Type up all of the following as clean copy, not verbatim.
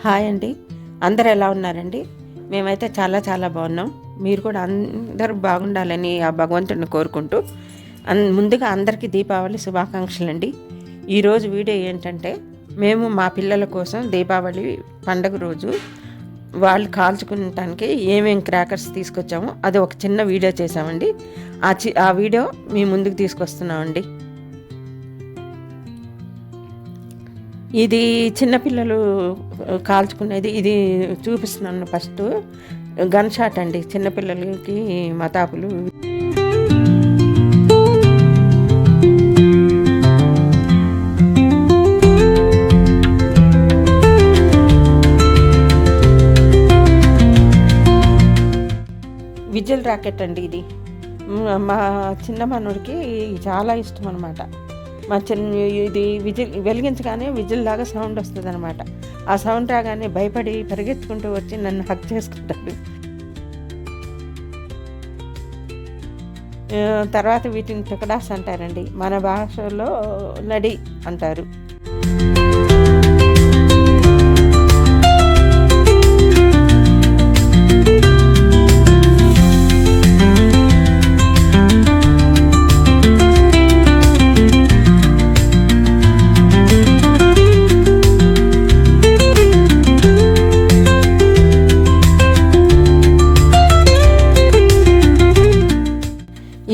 Hi అండి. అందరు ఎలా ఉన్నారండి? మేమైతే చాలా చాలా బాగున్నాం. మీరు కూడా అందరూ బాగుండాలని ఆ భగవంతుడిని కోరుకుంటూ ముందుగా అందరికీ దీపావళి శుభాకాంక్షలండి. ఈరోజు వీడియో ఏంటంటే, మేము మా పిల్లల కోసం దీపావళి పండగ రోజు వాళ్ళు కాల్చుకుంటానికి ఏమేం క్రాకర్స్ తీసుకొచ్చామో అది ఒక చిన్న వీడియో చేసామండి. ఆ వీడియో మీ ముందుకు తీసుకొస్తున్నామండి. ఇది చిన్నపిల్లలు కాల్చుకునేది. ఇది చూపిస్తున్నాను. ఫస్ట్ గన్ షాట్ అండి, చిన్నపిల్లలకి మతాపులు. విజిల్ రాకెట్ అండి. ఇది మా చిన్న మనోడికి చాలా ఇష్టం అనమాట. ఇది విజిల్ వెలిగించగానే విజిల్ లాగా సౌండ్ వస్తుంది అనమాట. ఆ సౌండ్ రాగానే భయపడి పరిగెత్తుకుంటూ వచ్చి నన్ను హక్ చేసుకుంటాడు. తర్వాత వీటిని టుకడాస్ అంటారండి, మన భాషలో నడి అంటారు.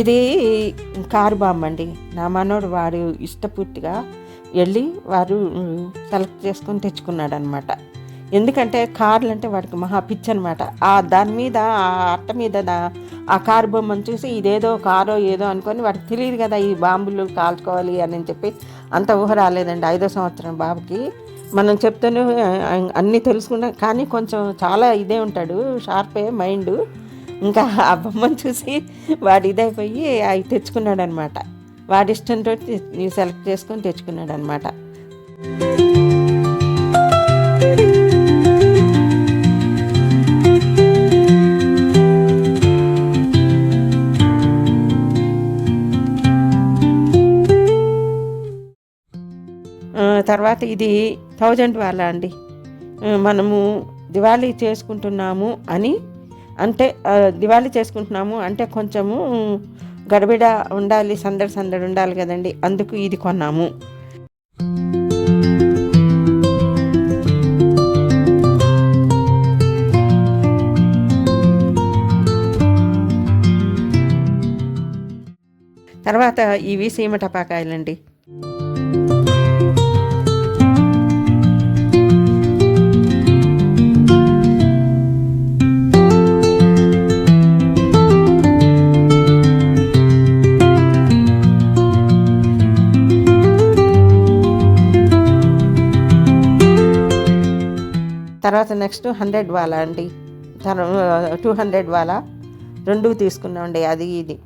ఇది కారు బాంబు అండి. నా మనోడు వాడు ఇష్టపూర్తిగా వెళ్ళి వారు సెలెక్ట్ చేసుకొని తెచ్చుకున్నాడు అనమాట. ఎందుకంటే కార్లు అంటే వాడికి మహా పిచ్చి అనమాట. దాని మీద ఆ అట్ట మీద ఆ కారు బొమ్మను చూసి ఇదేదో కారో ఏదో అనుకొని వాడికి తెలియదు కదా ఈ బాంబులు కాల్చుకోవాలి అని చెప్పి. అంత ఊహ రాలేదండి 5వ సంవత్సరం బాబుకి. మనం చెప్తూనే అన్నీ తెలుసుకున్నాం, కానీ కొంచెం చాలా ఇదే ఉంటాడు, షార్పే మైండ్. ఇంకా ఆ బొమ్మను చూసి వాడు ఇదైపోయి అవి తెచ్చుకున్నాడు అనమాట. వాడి ఇష్టంతో సెలెక్ట్ చేసుకొని తెచ్చుకున్నాడు అనమాట. తర్వాత ఇది 1000 వాళ్ళ అండి. మనము దివాళీ చేసుకుంటున్నాము అని అంటే దివాళీ చేసుకుంటున్నాము అంటే కొంచెము గడబిడ ఉండాలి, సందడి ఉండాలి కదండి. అందుకు ఇది కొన్నాము. తర్వాత ఇవి సీమ టపాకాయలండి. తర్వాత నెక్స్ట్ 100 వాలా అండి, 200 వాలా 2 తీసుకున్నామండి. అది ఇది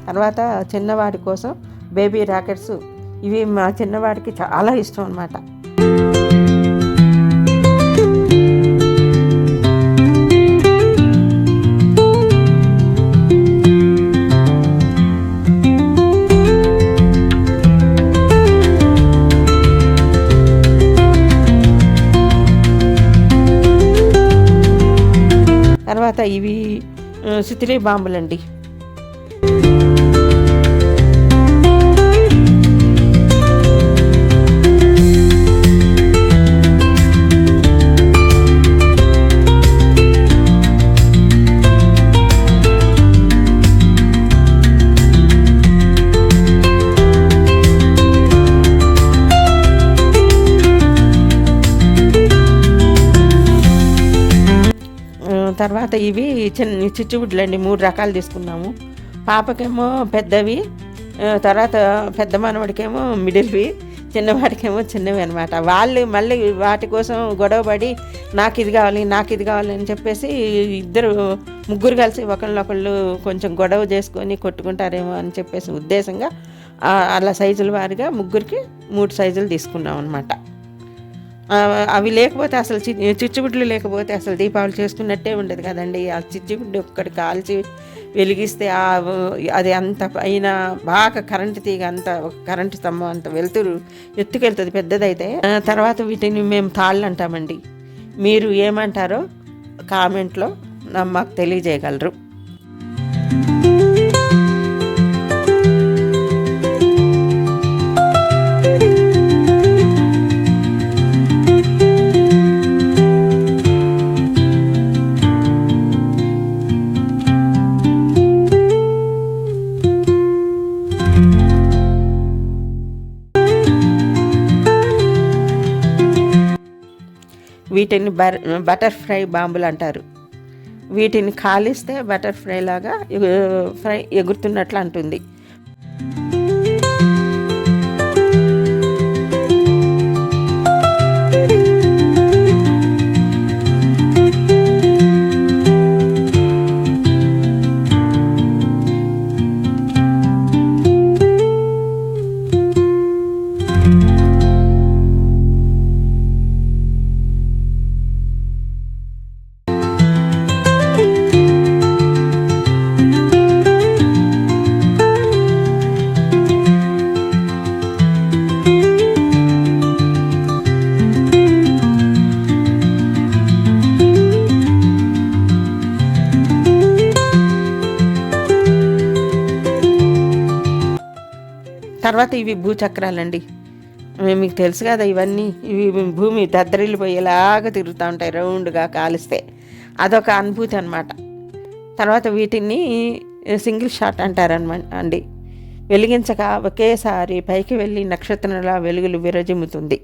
తర్వాత చిన్నవాడి కోసం బేబీ రాకెట్స్. ఇవి మా చిన్నవాడికి చాలా ఇష్టం అన్నమాట. తర్వాత ఇవి సితిలి బాంబులండి. తర్వాత ఇవి చిచ్చుబుడ్లు అండి. 3 రకాలు తీసుకున్నాము. పాపకేమో పెద్దవి, తర్వాత పెద్ద మనవడికేమో మిడిల్వి, చిన్నవాడికేమో చిన్నవి అనమాట. వాళ్ళు మళ్ళీ వాటి కోసం గొడవపడి నాకు ఇది కావాలి అని చెప్పేసి ముగ్గురు కలిసి ఒకళ్ళొకళ్ళు కొంచెం గొడవ చేసుకొని కొట్టుకుంటారేమో అని చెప్పేసి ఉద్దేశంగా అలా సైజుల వారిగా ముగ్గురికి 3 సైజులు తీసుకున్నాం అనమాట. అవి లేకపోతే అసలు చిచ్చుబుడ్లు లేకపోతే అసలు దీపావళి చేసుకున్నట్టే ఉండదు కదండి. ఆ చిచ్చుబుడ్డు ఒక్కటి కాల్చి వెలిగిస్తే అది అంత పైన బాగా కరెంటు తీగ అంత ఒక కరెంటు స్తంభం అంత వెళ్తురు ఎత్తుకెళ్తుంది పెద్దదైతే. తర్వాత వీటిని మేము తాళ్ళు అంటామండి. మీరు ఏమంటారో కామెంట్లో మాకు తెలియజేయగలరు. వీటిని బటర్ఫ్లై బాంబులు అంటారు. వీటిని కాలిస్తే బటర్ఫ్లై లాగా ఫ్రై ఎగురుతున్నట్లు అంటుంది. తర్వాత ఇవి భూచక్రాలండి. మీకు తెలుసు కదా ఇవన్నీ. ఇవి భూమి దద్దరిల్లిపోయేలాగా తిరుగుతూ ఉంటాయి రౌండ్గా కాలిస్తే. అదొక అనుభూతి అనమాట. తర్వాత వీటిని సింగిల్ షాట్ అంటారనమాట. వెలిగించక ఒకేసారి పైకి వెళ్ళి నక్షత్రంలా వెలుగులు విరజిమ్ముతుంది.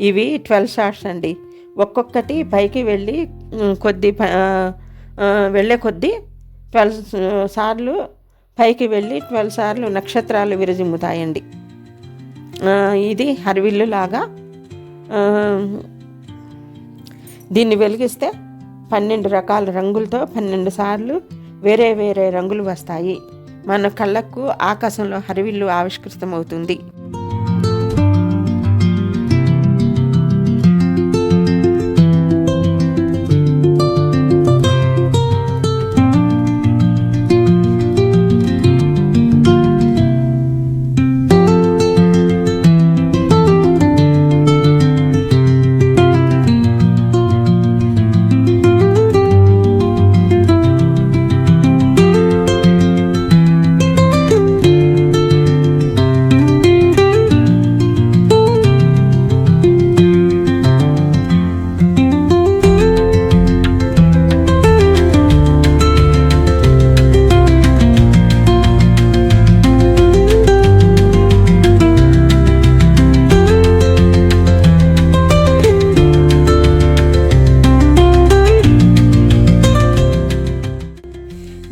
ఇవి 12 షాట్స్ అండి. ఒక్కొక్కటి పైకి వెళ్ళి వెళ్ళే కొద్దీ 12 సార్లు పైకి వెళ్ళి 12 సార్లు నక్షత్రాలు విరజిమ్ముతాయండి. ఇది హరివిల్లు లాగా. దీన్ని వెలిగిస్తే 12 రకాల రంగులతో 12 సార్లు వేరే వేరే రంగులు వస్తాయి. మన కళ్ళకు ఆకాశంలో హరివిల్లు ఆవిష్కృతమవుతుంది.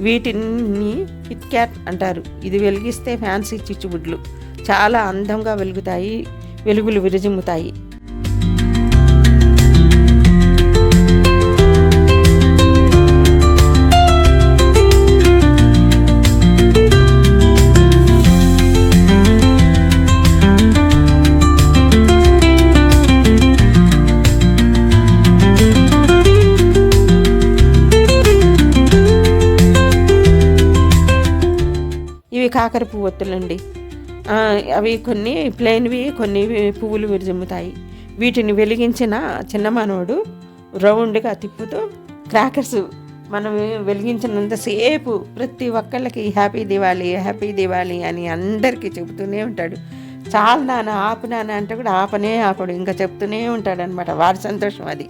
వీటిని కిట్ క్యాట్ అంటారు. ఇది వెలిగిస్తే ఫ్యాన్సీ చిచ్చుబుడ్లు చాలా అందంగా వెలుగులు విరజిమ్ముతాయి. ఇవి కాకర పువ్వు ఒత్తులండి. అవి కొన్ని ప్లెయిన్వి, కొన్ని పువ్వులు విరజిమ్ముతాయి. వీటిని వెలిగించిన చిన్న మనవడు రౌండ్గా తిప్పుతూ క్రాకర్స్ మనం వెలిగించినంతసేపు ప్రతి ఒక్కళ్ళకి హ్యాపీ దివాళీ అని అందరికీ చెబుతూనే ఉంటాడు. చాలు నాన్న ఆపు నాన్న అంటే కూడా ఆపడు, ఇంకా చెప్తూనే ఉంటాడనమాట. వారి సంతోషం అది.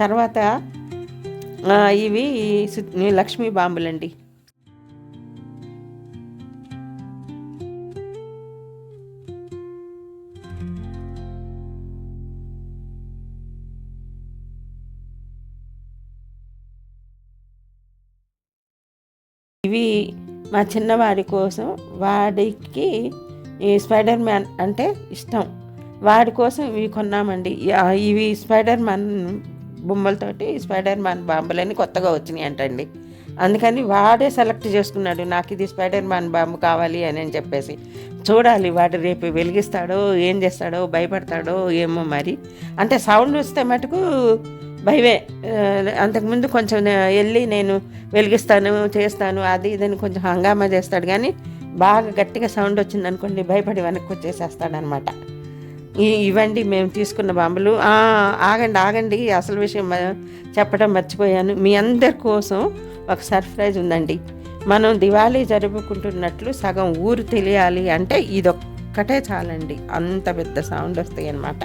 తర్వాత ఇవి లక్ష్మీ బాంబులండి. ఇవి మా చిన్నవాడి కోసం, వాడికి ఈ స్పైడర్ మ్యాన్ అంటే ఇష్టం, వాడి కోసం ఇవి కొన్నామండి. ఇవి స్పైడర్ మ్యాన్ బొమ్మలతోటి స్పైడర్ మ్యాన్ బాంబులని కొత్తగా వచ్చినాయి అంటండి. అందుకని వాడే సెలెక్ట్ చేసుకున్నాడు, నాకు ఇది స్పైడర్ మ్యాన్ బాంబు కావాలి అని చెప్పేసి. చూడాలి వాడు రేపు వెలిగిస్తాడో ఏం చేస్తాడో, భయపడతాడో ఏమో మరి. అంటే సౌండ్ వస్తే మటుకు భయమే. అంతకుముందు కొంచెం వెళ్ళి నేను వెలిగిస్తాను చేస్తాను అది ఇదని కొంచెం హంగామా చేస్తాడు, కానీ బాగా గట్టిగా సౌండ్ వచ్చిందనుకోండి భయపడి వెనక్కి వచ్చేసేస్తాడనమాట. ఇవండి మేము తీసుకున్న బాంబులు. ఆగండి అసలు విషయం చెప్పడం మర్చిపోయాను. మీ అందరి కోసం ఒక సర్ప్రైజ్ ఉందండి. మనం దివాళీ జరుపుకుంటున్నట్లు సగం ఊరు తెలియాలి అంటే ఇదొక్కటే చాలండి, అంత పెద్ద సౌండ్ వస్తాయి అన్నమాట.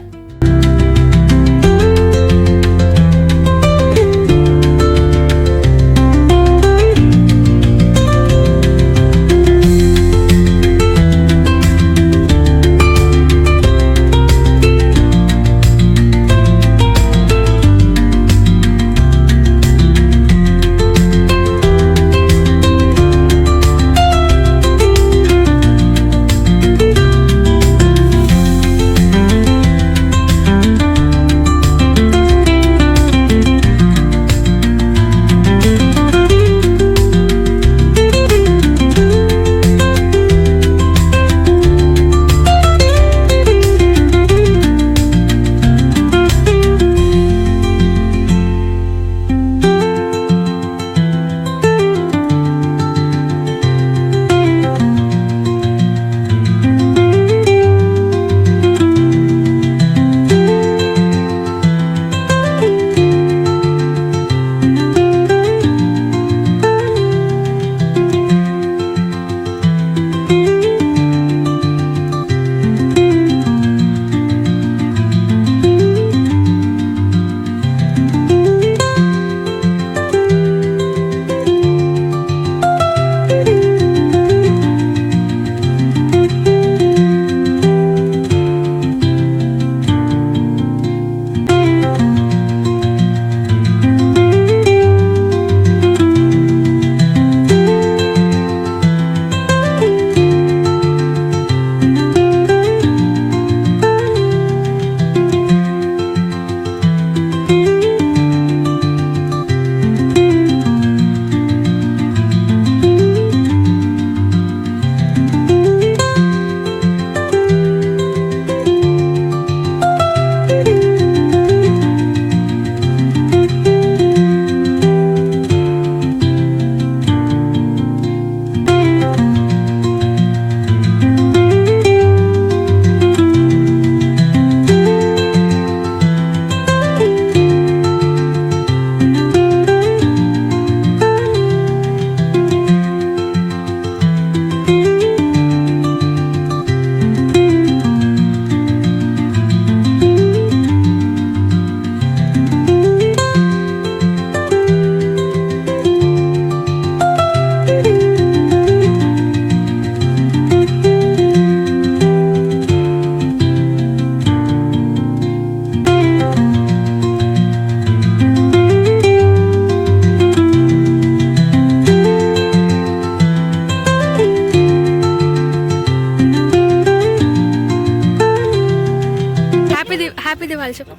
హ్యాపీ దివాళీ చెప్పు.